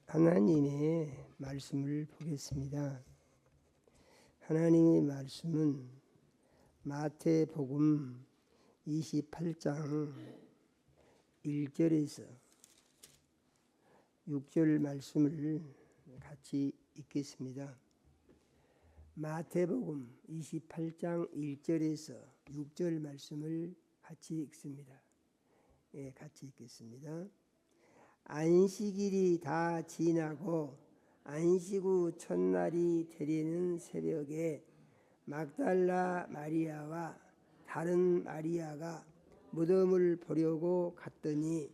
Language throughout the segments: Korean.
하나님의 말씀을 보겠습니다. 하나님의 말씀은 마태복음 28장 1절에서 6절 말씀을 같이 읽겠습니다. 마태복음 28장 1절에서 6절 말씀을 같이 읽습니다. 같이 읽겠습니다. 안식일이 다 지나고 안식 후 첫날이 되려는 새벽에 막달라 마리아와 다른 마리아가 무덤을 보려고 갔더니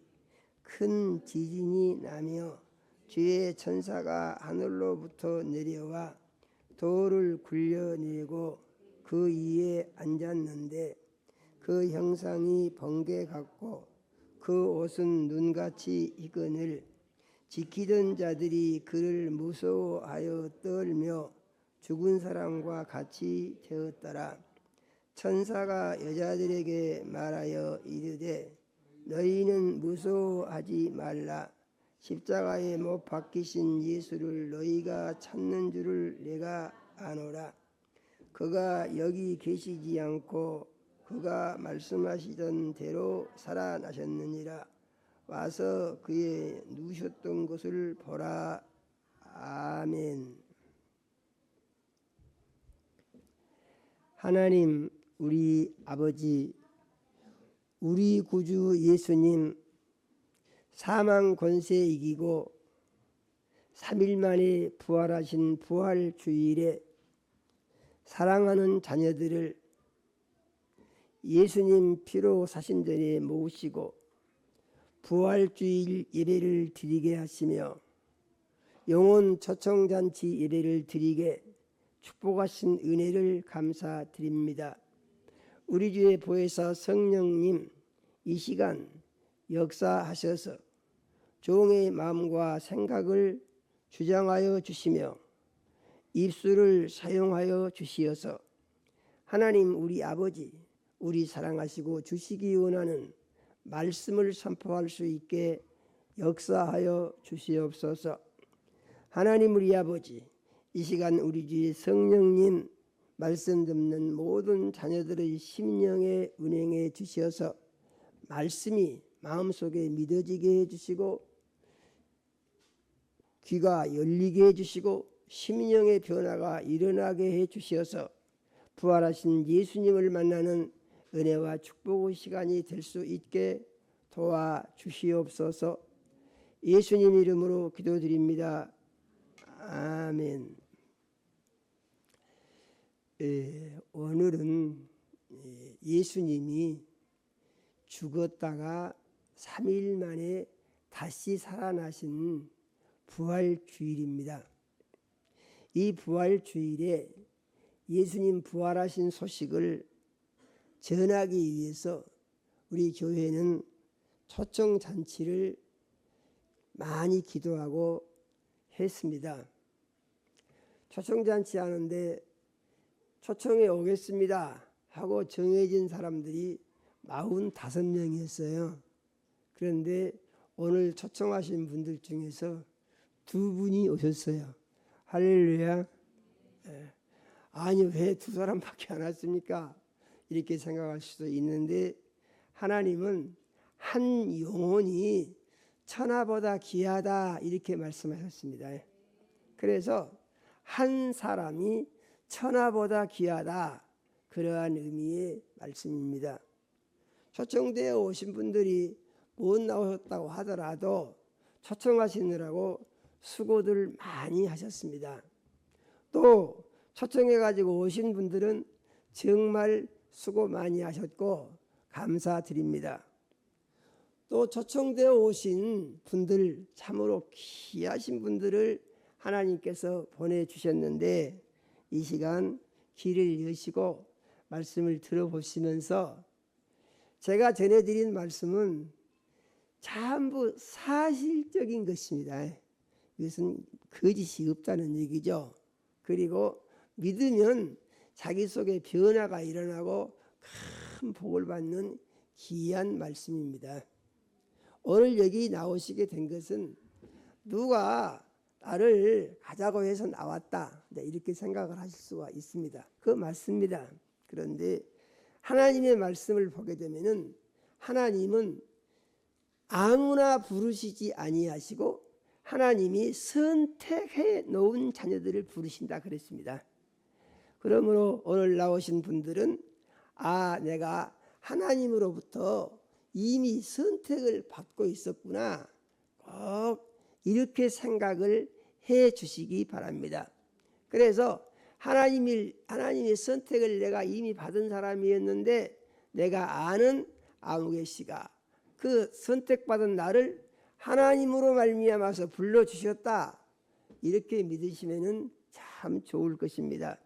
큰 지진이 나며 주의 천사가 하늘로부터 내려와 돌을 굴려내고 그 위에 앉았는데 그 형상이 번개 같고 그 옷은 눈같이 익은을 지키던 자들이 그를 무서워하여 떨며 죽은 사람과 같이 되었더라. 천사가 여자들에게 말하여 이르되 너희는 무서워하지 말라. 십자가에 못 박히신 예수를 너희가 찾는 줄을 내가 아노라. 그가 여기 계시지 않고 그가 말씀하시던 대로 살아나셨느니라. 와서 그의 누우셨던 곳을 보라. 아멘. 하나님 우리 아버지, 우리 구주 예수님 사망 권세 이기고 3일 만에 부활하신 부활주일에 사랑하는 자녀들을 예수님 피로 사신 전에 모시고 부활주일 예배를 드리게 하시며 영혼 초청잔치 예배를 드리게 축복하신 은혜를 감사드립니다. 우리 주의 보혜사 성령님 이 시간 역사하셔서 종의 마음과 생각을 주장하여 주시며 입술을 사용하여 주시어서 하나님 우리 아버지, 우리 사랑하시고 주시기 원하는 말씀을 선포할 수 있게 역사하여 주시옵소서. 하나님 우리 아버지, 이 시간 우리 주의 성령님 말씀 듣는 모든 자녀들의 심령에 운행해 주시어서 말씀이 마음속에 믿어지게 해주시고 귀가 열리게 해주시고 심령의 변화가 일어나게 해주시어서 부활하신 예수님을 만나는 은혜와 축복의 시간이 될 수 있게 도와주시옵소서. 예수님 이름으로 기도드립니다. 아멘. 오늘은 예수님이 죽었다가 3일 만에 다시 살아나신 부활주일입니다. 이 부활주일에 예수님 부활하신 소식을 전하기 위해서 우리 교회는 초청잔치를 많이 기도하고 했습니다. 초청잔치 하는데 초청에 오겠습니다 하고 정해진 사람들이 45명이었어요. 그런데 오늘 초청하신 분들 중에서 2분이 오셨어요. 할렐루야. 아니 왜 2사람밖에 안 왔습니까? 이렇게 생각할 수도 있는데 하나님은 한 영혼이 천하보다 귀하다 이렇게 말씀하셨습니다. 그래서 한 사람이 천하보다 귀하다 그러한 의미의 말씀입니다. 초청되어 오신 분들이 못 나오셨다고 하더라도 초청하시느라고 수고들 많이 하셨습니다. 또 초청해 가지고 오신 분들은 정말 수고 많이 하셨고 감사드립니다. 또 초청되어 오신 분들 참으로 귀하신 분들을 하나님께서 보내주셨는데 이 시간 귀를 여시고 말씀을 들어보시면서 제가 전해드린 말씀은 전부 사실적인 것입니다. 이것은 거짓이 없다는 얘기죠. 그리고 믿으면 자기 속에 변화가 일어나고 큰 복을 받는 귀한 말씀입니다. 오늘 여기 나오시게 된 것은 누가 나를 가자고 해서 나왔다, 이렇게 생각을 하실 수가 있습니다. 그거 맞습니다. 그런데 하나님의 말씀을 보게 되면은 하나님은 아무나 부르시지 아니하시고 하나님이 선택해 놓은 자녀들을 부르신다 그랬습니다. 그러므로 오늘 나오신 분들은 내가 하나님으로부터 이미 선택을 받고 있었구나, 꼭 이렇게 생각을 해 주시기 바랍니다. 그래서 하나님의 선택을 내가 이미 받은 사람이었는데 내가 아는 아무개 씨가 그 선택받은 나를 하나님으로 말미암아서 불러주셨다, 이렇게 믿으시면 참 좋을 것입니다.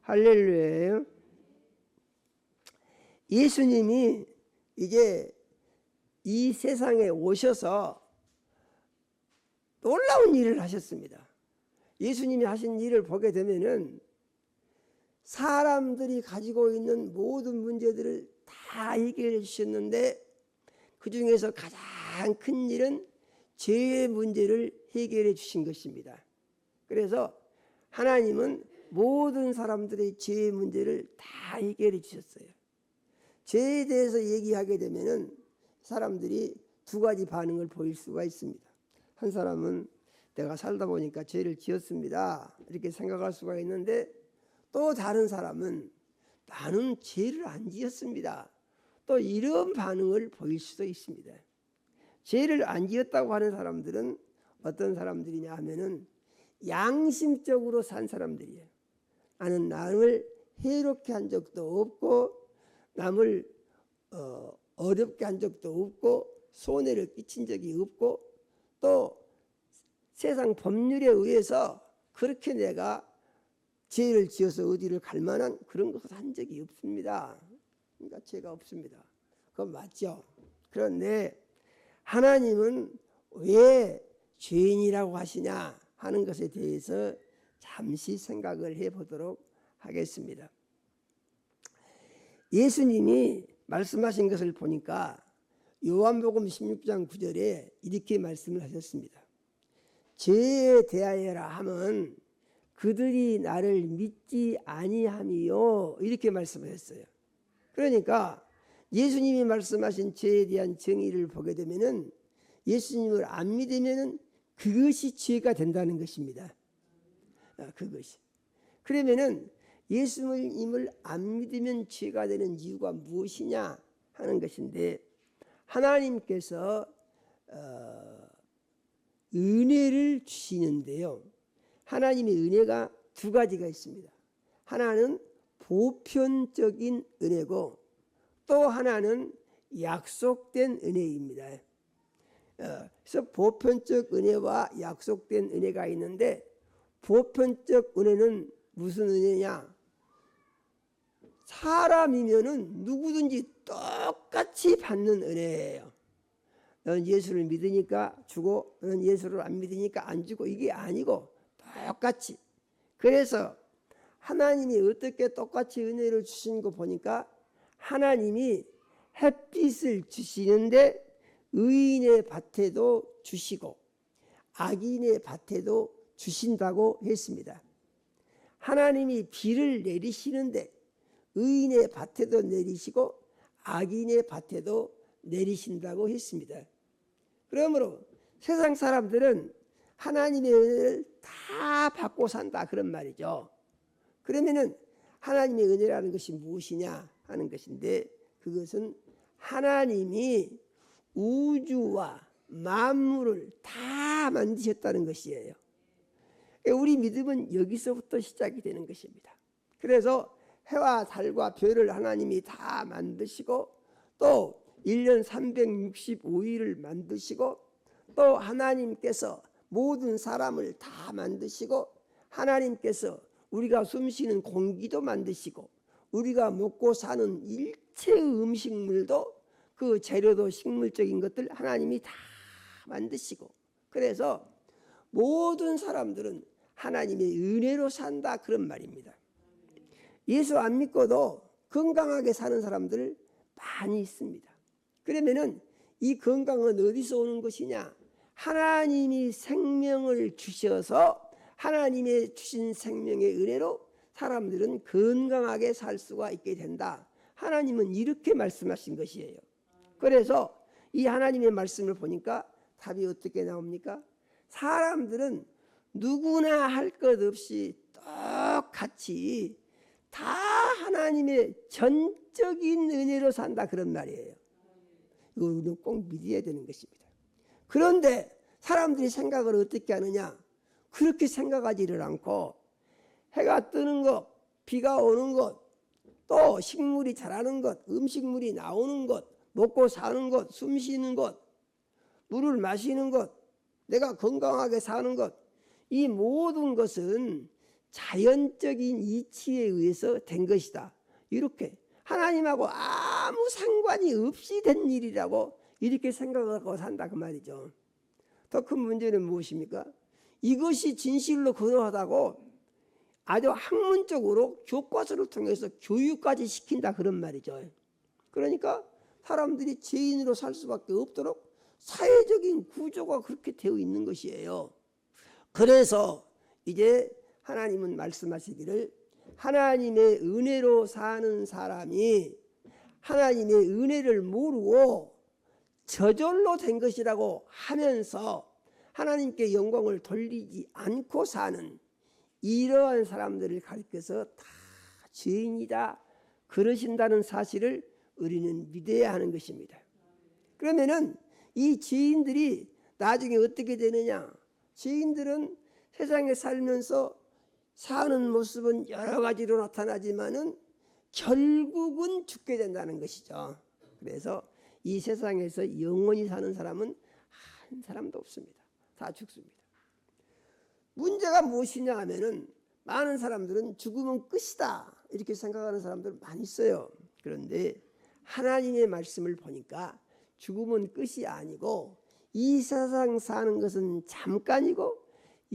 할렐루야예요. 예수님이 이제 이 세상에 오셔서 놀라운 일을 하셨습니다. 예수님이 하신 일을 보게 되면은 사람들이 가지고 있는 모든 문제들을 다 해결해 주셨는데 그 중에서 가장 큰 일은 죄의 문제를 해결해 주신 것입니다. 그래서 하나님은 모든 사람들의 죄의 문제를 다 해결해 주셨어요. 죄에 대해서 얘기하게 되면은 사람들이 두 가지 반응을 보일 수가 있습니다. 한 사람은 내가 살다 보니까 죄를 지었습니다, 이렇게 생각할 수가 있는데, 또 다른 사람은 나는 죄를 안 지었습니다, 또 이런 반응을 보일 수도 있습니다. 죄를 안 지었다고 하는 사람들은 어떤 사람들이냐 하면은 양심적으로 산 사람들이에요. 나는 남을 해롭게 한 적도 없고 남을 어렵게 한 적도 없고 손해를 끼친 적이 없고 또 세상 법률에 의해서 그렇게 내가 죄를 지어서 어디를 갈 만한 그런 것을 한 적이 없습니다. 그러니까 죄가 없습니다. 그건 맞죠. 그런데 하나님은 왜 죄인이라고 하시냐 하는 것에 대해서 잠시 생각을 해보도록 하겠습니다. 예수님이 말씀하신 것을 보니까 요한복음 16장 9절에 이렇게 말씀을 하셨습니다. 죄에 대하여라 하면 그들이 나를 믿지 아니함이요, 이렇게 말씀하셨어요. 그러니까 예수님이 말씀하신 죄에 대한 정의를 보게 되면은 예수님을 안 믿으면은 그것이 죄가 된다는 것입니다. 그것이. 그러면은 예수님을 안 믿으면 죄가 되는 이유가 무엇이냐 하는 것인데, 하나님께서 은혜를 주시는데요, 하나님의 은혜가 두 가지가 있습니다. 하나는 보편적인 은혜고 또 하나는 약속된 은혜입니다. 그래서 보편적 은혜와 약속된 은혜가 있는데, 보편적 은혜는 무슨 은혜냐? 사람이면은 누구든지 똑같이 받는 은혜예요. 너는 예수를 믿으니까 주고 너는 예수를 안 믿으니까 안 주고, 이게 아니고 똑같이. 그래서 하나님이 어떻게 똑같이 은혜를 주신 거 보니까 하나님이 햇빛을 주시는데 의인의 밭에도 주시고 악인의 밭에도 주신다고 했습니다. 하나님이 비를 내리시는데 의인의 밭에도 내리시고 악인의 밭에도 내리신다고 했습니다. 그러므로 세상 사람들은 하나님의 은혜를 다 받고 산다, 그런 말이죠. 그러면은 하나님의 은혜라는 것이 무엇이냐 하는 것인데, 그것은 하나님이 우주와 만물을 다 만드셨다는 것이에요. 우리 믿음은 여기서부터 시작이 되는 것입니다. 그래서 해와 달과 별을 하나님이 다 만드시고 또 1년 365일을 만드시고 또 하나님께서 모든 사람을 다 만드시고 하나님께서 우리가 숨쉬는 공기도 만드시고 우리가 먹고 사는 일체의 음식물도 그 재료도 식물적인 것들 하나님이 다 만드시고, 그래서 모든 사람들은 하나님의 은혜로 산다, 그런 말입니다. 예수 안 믿고도 건강하게 사는 사람들 많이 있습니다. 그러면은 이 건강은 어디서 오는 것이냐? 하나님이 생명을 주셔서 하나님의 주신 생명의 은혜로 사람들은 건강하게 살 수가 있게 된다. 하나님은 이렇게 말씀하신 것이에요. 그래서 이 하나님의 말씀을 보니까 답이 어떻게 나옵니까? 사람들은 누구나 할 것 없이 똑같이 다 하나님의 전적인 은혜로 산다, 그런 말이에요. 이거 우리는 꼭 믿어야 되는 것입니다. 그런데 사람들이 생각을 어떻게 하느냐? 그렇게 생각하지를 않고 해가 뜨는 것, 비가 오는 것, 또 식물이 자라는 것, 음식물이 나오는 것, 먹고 사는 것, 숨 쉬는 것, 물을 마시는 것, 내가 건강하게 사는 것, 이 모든 것은 자연적인 이치에 의해서 된 것이다. 이렇게 하나님하고 아무 상관이 없이 된 일이라고 이렇게 생각하고 산다, 그 말이죠. 더 큰 문제는 무엇입니까? 이것이 진실로 그러하다고 아주 학문적으로 교과서를 통해서 교육까지 시킨다, 그런 말이죠. 그러니까 사람들이 죄인으로 살 수밖에 없도록 사회적인 구조가 그렇게 되어 있는 것이에요. 그래서 이제 하나님은 말씀하시기를 하나님의 은혜로 사는 사람이 하나님의 은혜를 모르고 저절로 된 것이라고 하면서 하나님께 영광을 돌리지 않고 사는 이러한 사람들을 가리켜서 다 죄인이다 그러신다는 사실을 우리는 믿어야 하는 것입니다. 그러면은 이 죄인들이 나중에 어떻게 되느냐? 죄인들은 세상에 살면서 사는 모습은 여러 가지로 나타나지만은 결국은 죽게 된다는 것이죠. 그래서 이 세상에서 영원히 사는 사람은 한 사람도 없습니다. 다 죽습니다. 문제가 무엇이냐 하면은 많은 사람들은 죽으면 끝이다 이렇게 생각하는 사람들 많이 있어요. 그런데 하나님의 말씀을 보니까 죽음은 끝이 아니고 이 세상 사는 것은 잠깐이고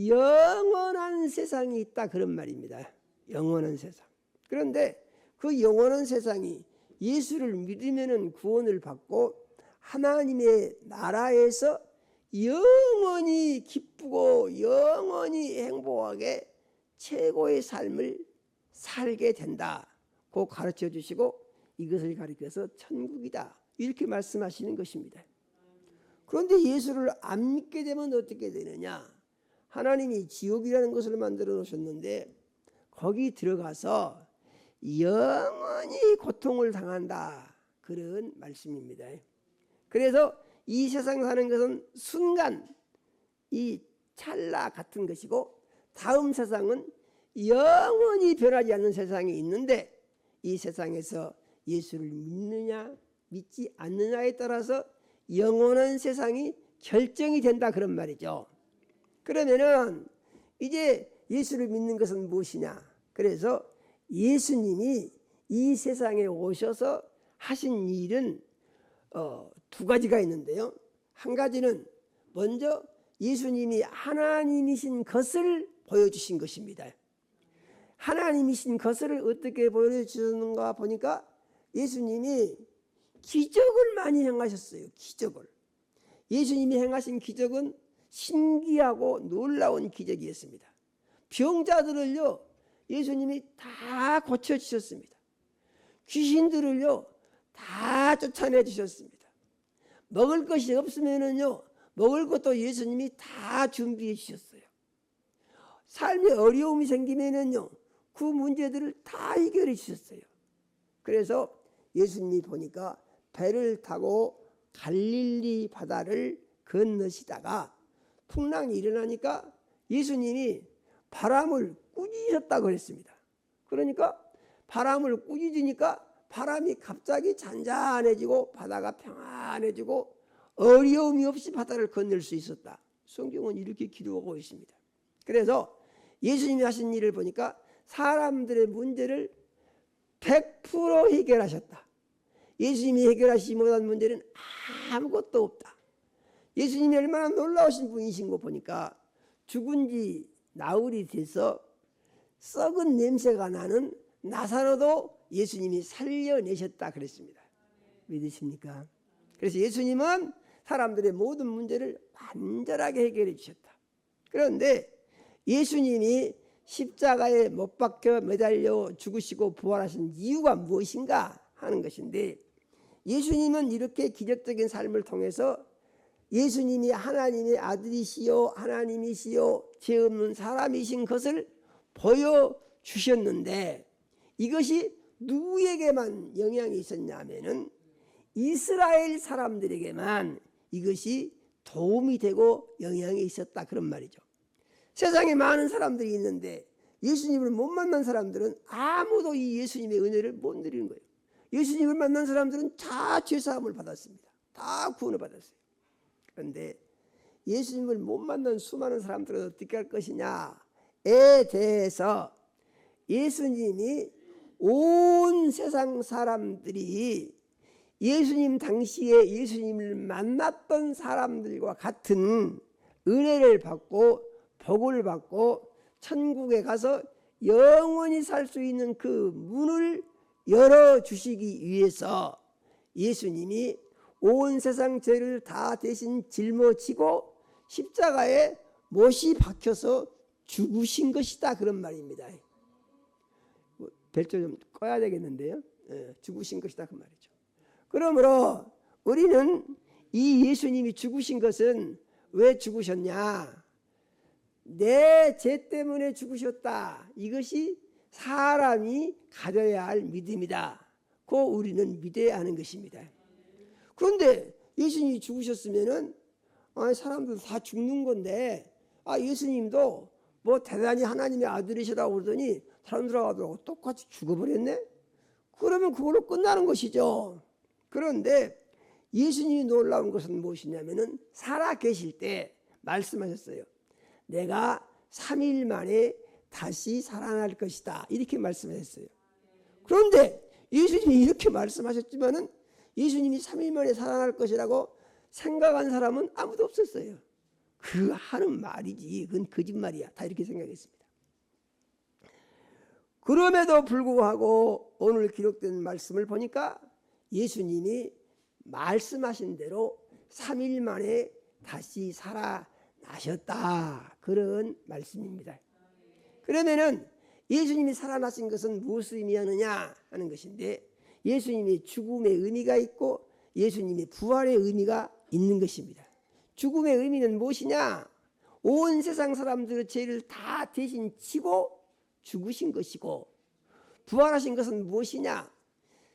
영원한 세상이 있다, 그런 말입니다. 영원한 세상. 그런데 그 영원한 세상이 예수를 믿으면 구원을 받고 하나님의 나라에서 영원히 기쁘고 영원히 행복하게 최고의 삶을 살게 된다고 가르쳐 주시고 이것을 가르쳐서 천국이다 이렇게 말씀하시는 것입니다. 그런데 예수를 안 믿게 되면 어떻게 되느냐? 하나님이 지옥이라는 것을 만들어 놓으셨는데 거기 들어가서 영원히 고통을 당한다, 그런 말씀입니다. 그래서 이 세상 사는 것은 순간 이 찰나 같은 것이고 다음 세상은 영원히 변하지 않는 세상이 있는데 이 세상에서 예수를 믿느냐 믿지 않느냐에 따라서 영원한 세상이 결정이 된다, 그런 말이죠. 그러면은 이제 예수를 믿는 것은 무엇이냐? 그래서 예수님이 이 세상에 오셔서 하신 일은 두 가지가 있는데요. 한 가지는 먼저 예수님이 하나님이신 것을 보여주신 것입니다. 하나님이신 것을 어떻게 보여주셨는가 보니까 예수님이 기적을 많이 행하셨어요. 기적을. 예수님이 행하신 기적은 신기하고 놀라운 기적이었습니다. 병자들을요 예수님이 다 고쳐주셨습니다. 귀신들을요 다 쫓아내 주셨습니다. 먹을 것이 없으면은요 먹을 것도 예수님이 다 준비해 주셨어요. 삶에 어려움이 생기면은요 그 문제들을 다 해결해 주셨어요. 그래서 예수님이 보니까 배를 타고 갈릴리 바다를 건너시다가 풍랑이 일어나니까 예수님이 바람을 꾸짖으셨다고 그랬습니다. 그러니까 바람을 꾸짖으니까 바람이 갑자기 잔잔해지고 바다가 평안해지고 어려움이 없이 바다를 건널 수 있었다. 성경은 이렇게 기록하고 있습니다. 그래서 예수님이 하신 일을 보니까 사람들의 문제를 100% 해결하셨다. 예수님이 해결하시지 못한 문제는 아무것도 없다. 예수님이 얼마나 놀라우신 분이신 거 보니까 죽은 지 나흘이 돼서 썩은 냄새가 나는 나사로도 예수님이 살려내셨다 그랬습니다. 믿으십니까? 그래서 예수님은 사람들의 모든 문제를 완전하게 해결해 주셨다. 그런데 예수님이 십자가에 못 박혀 매달려 죽으시고 부활하신 이유가 무엇인가 하는 것인데, 예수님은 이렇게 기적적인 삶을 통해서 예수님이 하나님의 아들이시요 하나님이시요 죄 없는 사람이신 것을 보여주셨는데, 이것이 누구에게만 영향이 있었냐면은 이스라엘 사람들에게만 이것이 도움이 되고 영향이 있었다, 그런 말이죠. 세상에 많은 사람들이 있는데 예수님을 못 만난 사람들은 아무도 이 예수님의 은혜를 못 누리는 거예요. 예수님을 만난 사람들은 다 죄사함을 받았습니다. 다 구원을 받았어요. 그런데 예수님을 못 만난 수많은 사람들은 어떻게 할 것이냐에 대해서 예수님이 온 세상 사람들이 예수님 당시에 예수님을 만났던 사람들과 같은 은혜를 받고 복을 받고 천국에 가서 영원히 살 수 있는 그 문을 열어주시기 위해서 예수님이 온 세상 죄를 다 대신 짊어지고 십자가에 못이 박혀서 죽으신 것이다, 그런 말입니다. 별조 좀 꺼야 되겠는데요. 죽으신 것이다, 그 말이죠. 그러므로 우리는 이 예수님이 죽으신 것은 왜 죽으셨냐? 내 죄 때문에 죽으셨다. 이것이 사람이 가져야 할 믿음이다. 그 우리는 믿어야 하는 것입니다. 그런데 예수님이 죽으셨으면은 사람들 다 죽는 건데, 예수님도 뭐 대단히 하나님의 아들이시라고 그러더니 사람들하고 똑같이 죽어버렸네? 그러면 그걸로 끝나는 것이죠. 그런데 예수님이 놀라운 것은 무엇이냐면은 살아 계실 때 말씀하셨어요. 내가 3일 만에 다시 살아날 것이다, 이렇게 말씀하셨어요. 그런데 예수님이 이렇게 말씀하셨지만은 예수님이 3일 만에 살아날 것이라고 생각한 사람은 아무도 없었어요. 그 하는 말이지, 그건 거짓말이야, 다 이렇게 생각했습니다. 그럼에도 불구하고 오늘 기록된 말씀을 보니까 예수님이 말씀하신 대로 3일 만에 다시 살아나셨다, 그런 말씀입니다. 그러면은 예수님이 살아나신 것은 무엇을 의미하느냐 하는 것인데, 예수님의 죽음의 의미가 있고 예수님의 부활의 의미가 있는 것입니다. 죽음의 의미는 무엇이냐? 온 세상 사람들의 죄를 다 대신 지고 죽으신 것이고, 부활하신 것은 무엇이냐?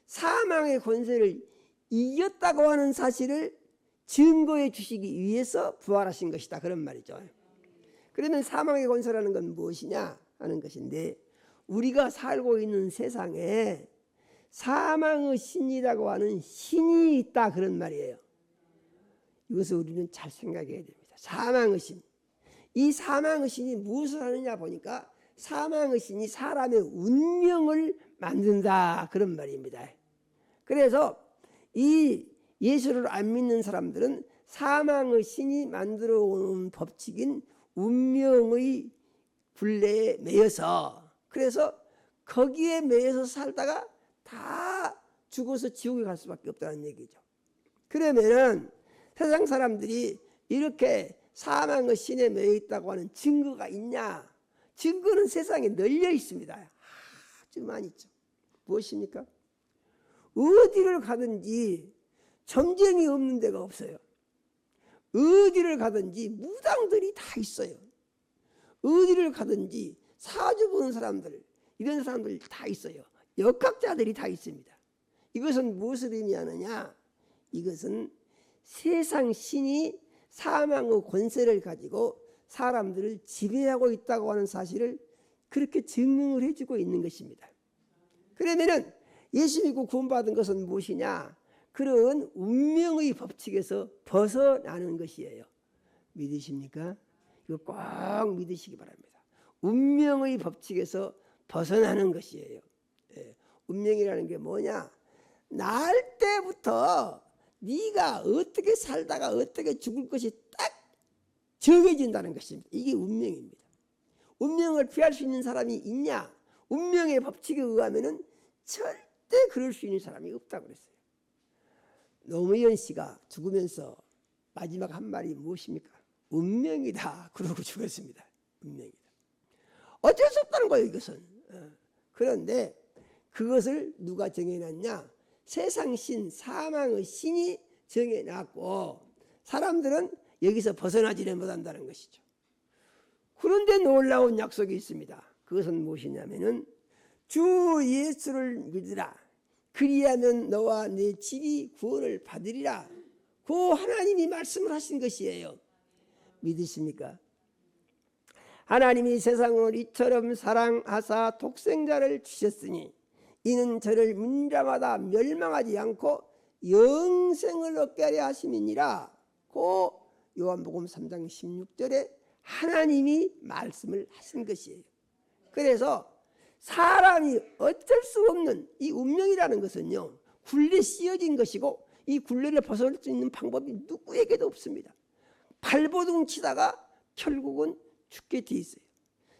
사망의 권세를 이겼다고 하는 사실을 증거해 주시기 위해서 부활하신 것이다, 그런 말이죠. 그러면 사망의 권세라는 건 무엇이냐 하는 것인데, 우리가 살고 있는 세상에 사망의 신이라고 하는 신이 있다, 그런 말이에요. 이것을 우리는 잘 생각해야 됩니다. 사망의 신. 이 사망의 신이 무엇을 하느냐 보니까 사망의 신이 사람의 운명을 만든다, 그런 말입니다. 그래서 이 예수를 안 믿는 사람들은 사망의 신이 만들어 오는 법칙인 운명의 굴레에 매여서, 그래서 거기에 매여서 살다가 다 죽어서 지옥에 갈 수밖에 없다는 얘기죠. 그러면은 세상 사람들이 이렇게 사망의 신에 매여 있다고 하는 증거가 있냐? 증거는 세상에 널려 있습니다. 아주 많이 있죠. 무엇입니까? 어디를 가든지 점쟁이 없는 데가 없어요. 어디를 가든지 무당들이 다 있어요. 어디를 가든지 사주 보는 사람들, 이런 사람들이 다 있어요. 역학자들이 다 있습니다. 이것은 무엇을 의미하느냐? 이것은 세상 신이 사망의 권세를 가지고 사람들을 지배하고 있다고 하는 사실을 그렇게 증명을 해주고 있는 것입니다. 그러면은 예수 믿고 구원받은 것은 무엇이냐? 그런 운명의 법칙에서 벗어나는 것이에요. 믿으십니까? 이거 꼭 믿으시기 바랍니다. 운명의 법칙에서 벗어나는 것이에요. 운명이라는 게 뭐냐? 날 때부터 네가 어떻게 살다가 어떻게 죽을 것이 딱 정해진다는 것입니다. 이게 운명입니다. 운명을 피할 수 있는 사람이 있냐? 운명의 법칙에 의하면은 절대 그럴 수 있는 사람이 없다고 그랬어요. 노무현 씨가 죽으면서 마지막 한 말이 무엇입니까? 운명이다. 그러고 죽었습니다. 운명이다. 어쩔 수 없다는 거예요, 이것은. 그런데 그것을 누가 정해놨냐? 세상 신, 사망의 신이 정해놨고 사람들은 여기서 벗어나지를 못한다는 것이죠. 그런데 놀라운 약속이 있습니다. 그것은 무엇이냐면은 주 예수를 믿으라. 그리하면 너와 네 집이 구원을 받으리라. 그 하나님이 말씀을 하신 것이에요. 믿으십니까? 하나님이 세상을 이처럼 사랑하사 독생자를 주셨으니 이는 저를 묻는 자마다 멸망하지 않고 영생을 얻게 하려 하심이니라. 그 요한복음 3장 16절에 하나님이 말씀을 하신 것이에요. 그래서 사람이 어쩔 수 없는 이 운명이라는 것은요, 굴레 씌어진 것이고 이 굴레를 벗어날 수 있는 방법이 누구에게도 없습니다. 발버둥 치다가 결국은 죽게 돼 있어요.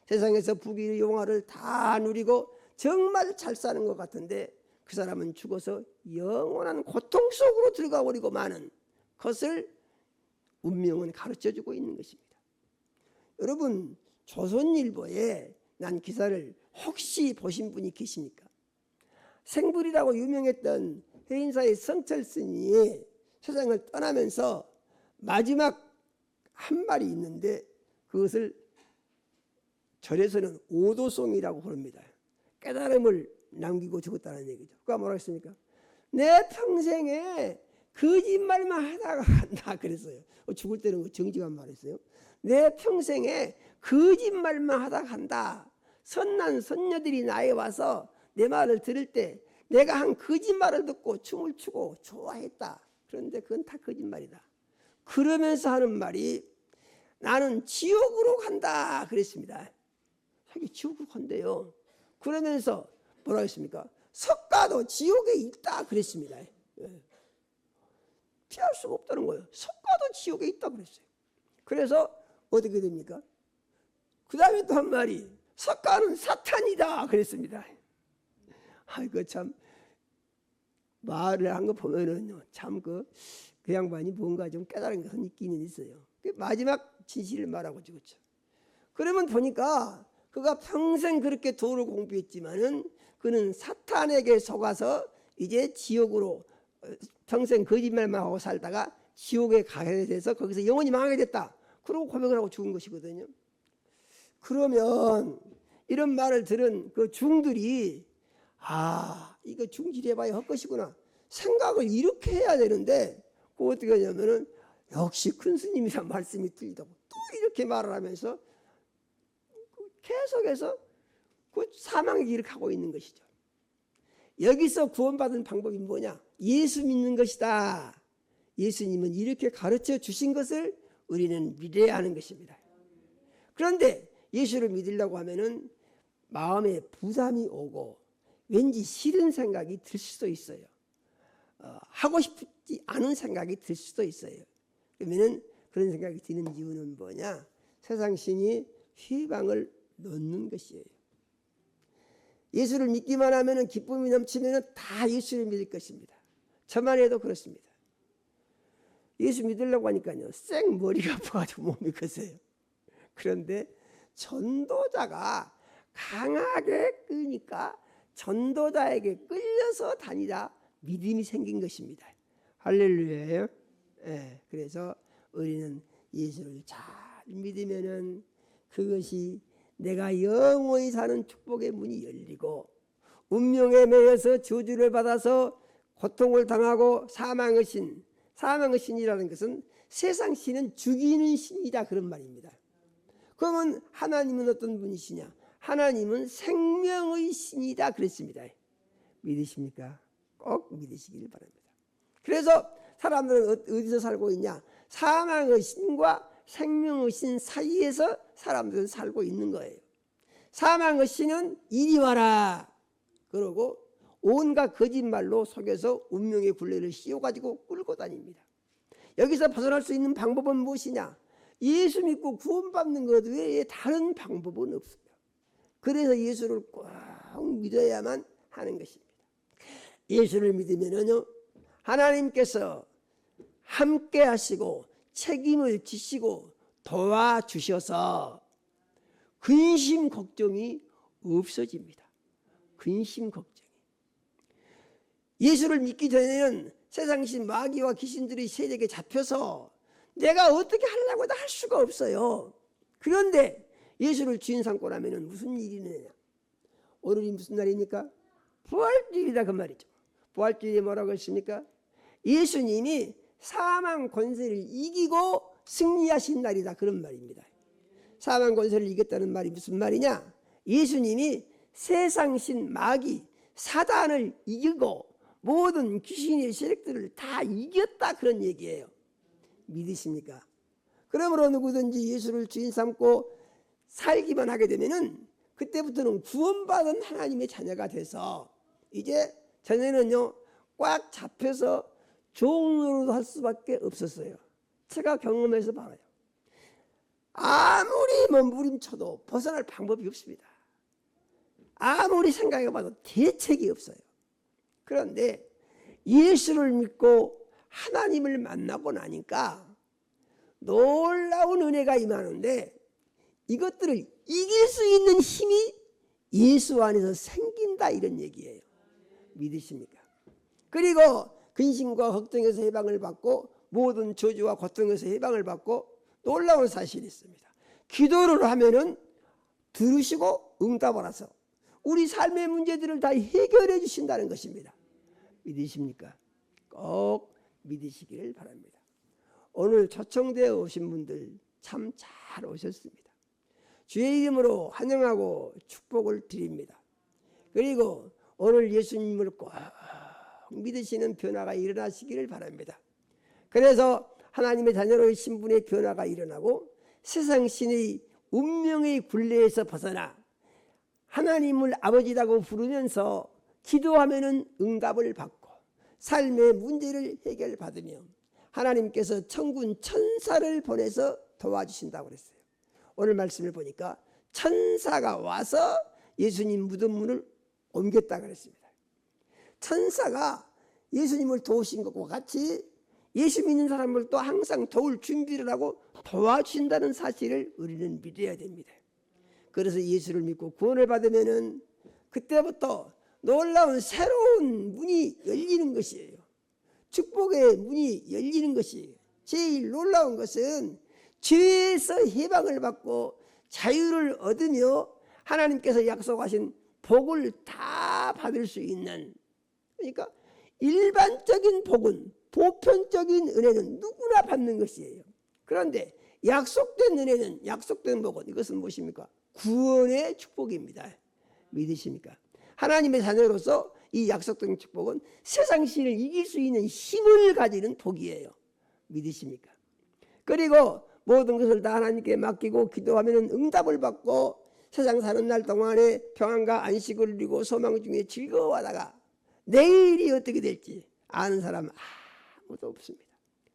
세상에서 부귀 영화를 다 누리고 정말 잘 사는 것 같은데 그 사람은 죽어서 영원한 고통 속으로 들어가 버리고 마는 것을 운명은 가르쳐주고 있는 것입니다. 여러분, 조선일보에 난 기사를 혹시 보신 분이 계십니까? 생불이라고 유명했던 해인사의 성철스님이 세상을 떠나면서 마지막 한 말이 있는데 그것을 절에서는 오도송이라고 부릅니다. 깨달음을 남기고 죽었다는 얘기죠. 그가 뭐라고 했습니까? 내 평생에 거짓말만 하다가 간다 그랬어요. 죽을 때는 정직한 말했어요. 내 평생에 거짓말만 하다가 간다. 선난 선녀들이 나에 와서 내 말을 들을 때 내가 한 거짓말을 듣고 춤을 추고 좋아했다. 그런데 그건 다 거짓말이다. 그러면서 하는 말이 나는 지옥으로 간다 그랬습니다. 자기 지옥으로 간대요. 그러면서 뭐라고 했습니까? 석가도 지옥에 있다 그랬습니다. 피할 수가 없다는 거예요. 석가도 지옥에 있다 그랬어요. 그래서 어떻게 됩니까? 그 다음에 또 한 말이 석가는 사탄이다 그랬습니다. 아이고 참 말을 한 거 보면은 참 그 양반이 뭔가 좀 깨달은 것은 있기는 있어요. 마지막 진실을 말하고 죽었죠. 그러면 보니까 그가 평생 그렇게 도를 공부했지만은 그는 사탄에게 속아서 이제 지옥으로 평생 거짓말만 하고 살다가 지옥에 가게 돼서 거기서 영원히 망하게 됐다. 그러고 고백을 하고 죽은 것이거든요. 그러면 이런 말을 들은 그 중들이 이거 중질해봐야 헛것이구나 생각을 이렇게 해야 되는데 그 어떻게 하냐면은 역시 큰 스님이란 말씀이 틀리다고 또 이렇게 말을 하면서 계속해서 그 사망의 길을 가고 있는 것이죠. 여기서 구원받은 방법이 뭐냐? 예수 믿는 것이다. 예수님은 이렇게 가르쳐 주신 것을 우리는 믿어야 하는 것입니다. 그런데 예수를 믿으려고 하면은 마음에 부담이 오고 왠지 싫은 생각이 들 수도 있어요. 하고 싶지 않은 생각이 들 수도 있어요. 그러면은 그런 생각이 드는 이유는 뭐냐? 세상 신이 희망을 놓는 것이에요. 예수를 믿기만 하면은 기쁨이 넘치면은 다 예수를 믿을 것입니다. 저만 해도 그렇습니다. 예수 믿으려고 하니까요, 쌩 머리가 아파가지고 못 믿겠어요. 그런데 전도자가 강하게 끄니까 전도자에게 끌려서 다니다 믿음이 생긴 것입니다. 할렐루야예요. 그래서 우리는 예수를 잘 믿으면은 그것이 내가 영원히 사는 축복의 문이 열리고 운명에 매여서 저주를 받아서 고통을 당하고 사망의 신이라는 것은 세상 신은 죽이는 신이다 그런 말입니다. 그러면 하나님은 어떤 분이시냐? 하나님은 생명의 신이다 그랬습니다. 믿으십니까? 꼭 믿으시길 바랍니다. 그래서 사람들은 어디서 살고 있냐? 사망의 신과 생명의 신 사이에서 사람들은 살고 있는 거예요. 사망의 신은 이리 와라 그러고 온갖 거짓말로 속여서 운명의 굴레를 씌워가지고 끌고 다닙니다. 여기서 벗어날 수 있는 방법은 무엇이냐? 예수 믿고 구원받는 것 외에 다른 방법은 없어요. 그래서 예수를 꼭 믿어야만 하는 것입니다. 예수를 믿으면요 하나님께서 함께 하시고 책임을 지시고 도와주셔서 근심 걱정이 없어집니다. 근심 걱정이. 예수를 믿기 전에는 세상신 마귀와 귀신들이 세력에 잡혀서 내가 어떻게 하려고도 할 수가 없어요. 그런데 예수를 주인 삼고 나면 무슨 일이 있느냐? 오늘이 무슨 날입니까? 부활주일이다 그 말이죠. 부활주일이 뭐라고 했습니까? 예수님이 사망 권세를 이기고 승리하신 날이다 그런 말입니다. 사망 권세를 이겼다는 말이 무슨 말이냐? 예수님이 세상신 마귀 사단을 이기고 모든 귀신의 세력들을 다 이겼다 그런 얘기예요. 믿으십니까? 그러므로 누구든지 예수를 주인 삼고 살기만 하게 되면은 그때부터는 구원받은 하나님의 자녀가 돼서 이제 전에는요 꽉 잡혀서 종으로 할 수밖에 없었어요. 제가 경험해서 봐요. 아무리 몸부림쳐도 벗어날 방법이 없습니다. 아무리 생각해봐도 대책이 없어요. 그런데 예수를 믿고 하나님을 만나고 나니까 놀라운 은혜가 임하는데 이것들을 이길 수 있는 힘이 예수 안에서 생긴다 이런 얘기예요. 믿으십니까? 그리고 근심과 걱정에서 해방을 받고 모든 저주와 고통에서 해방을 받고 놀라운 사실이 있습니다. 기도를 하면은 들으시고 응답을 하셔서 우리 삶의 문제들을 다 해결해 주신다는 것입니다. 믿으십니까? 꼭 믿으시기를 바랍니다. 오늘 초청되어 오신 분들 참 잘 오셨습니다. 주의 이름으로 환영하고 축복을 드립니다. 그리고 오늘 예수님을 꼭 믿으시는 변화가 일어나시기를 바랍니다. 그래서 하나님의 자녀로의 신분의 변화가 일어나고 세상 신의 운명의 굴레에서 벗어나 하나님을 아버지라고 부르면서 기도하면은 응답을 받고 삶의 문제를 해결받으며 하나님께서 천군 천사를 보내서 도와주신다고 그랬어요. 오늘 말씀을 보니까 천사가 와서 예수님 무덤 문을 옮겼다 그랬습니다. 천사가 예수님을 도우신 것과 같이 예수 믿는 사람을 또 항상 도울 준비를 하고 도와주신다는 사실을 우리는 믿어야 됩니다. 그래서 예수를 믿고 구원을 받으면은 그때부터 놀라운 새로운 문이 열리는 것이에요. 축복의 문이 열리는 것이에요. 제일 놀라운 것은 죄에서 해방을 받고 자유를 얻으며 하나님께서 약속하신 복을 다 받을 수 있는, 그러니까 일반적인 복은, 보편적인 은혜는 누구나 받는 것이에요. 그런데 약속된 은혜는, 약속된 복은 이것은 무엇입니까? 구원의 축복입니다. 믿으십니까? 하나님의 자녀로서 이 약속된 축복은 세상 신을 이길 수 있는 힘을 가지는 복이에요. 믿으십니까? 그리고 모든 것을 다 하나님께 맡기고 기도하면 응답을 받고 세상 사는 날 동안에 평안과 안식을 누리고 소망 중에 즐거워하다가 내일이 어떻게 될지 아는 사람 아무도 없습니다.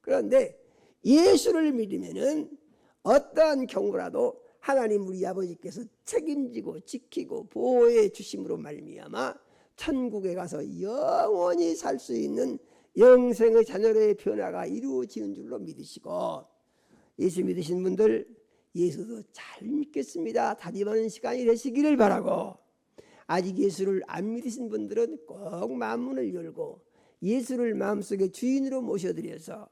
그런데 예수를 믿으면은 어떠한 경우라도 하나님 우리 아버지께서 책임지고 지키고 보호해 주심으로 말미암아 천국에 가서 영원히 살 수 있는 영생의 자녀의 변화가 이루어지는 줄로 믿으시고, 예수 믿으신 분들 예수도 잘 믿겠습니다 다짐하는 시간이 되시기를 바라고, 아직 예수를 안 믿으신 분들은 꼭 마음문을 열고 예수를 마음속에 주인으로 모셔드려서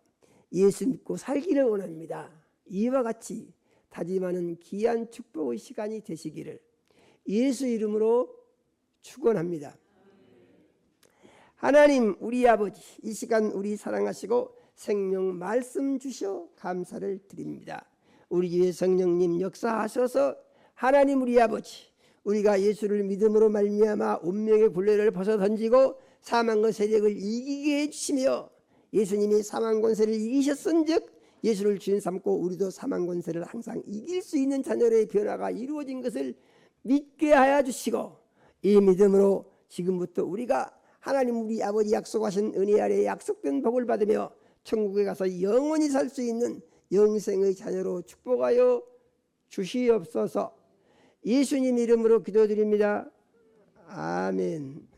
예수 믿고 살기를 원합니다. 이와 같이 다짐하는 귀한 축복의 시간이 되시기를 예수 이름으로 축원합니다. 하나님 우리 아버지, 이 시간 우리 사랑하시고 생명 말씀 주셔 감사를 드립니다. 우리 주의 성령님 역사하셔서 하나님 우리 아버지, 우리가 예수를 믿음으로 말미암아 운명의 굴레를 벗어 던지고 사망의 세력을 이기게 해주시며 예수님이 사망 권세를 이기셨은즉 예수를 주인 삼고 우리도 사망 권세를 항상 이길 수 있는 자녀의 변화가 이루어진 것을 믿게 하여 주시고, 이 믿음으로 지금부터 우리가 하나님 우리 아버지 약속하신 은혜 아래 약속된 복을 받으며 천국에 가서 영원히 살 수 있는 영생의 자녀로 축복하여 주시옵소서. 예수님 이름으로 기도드립니다. 아멘.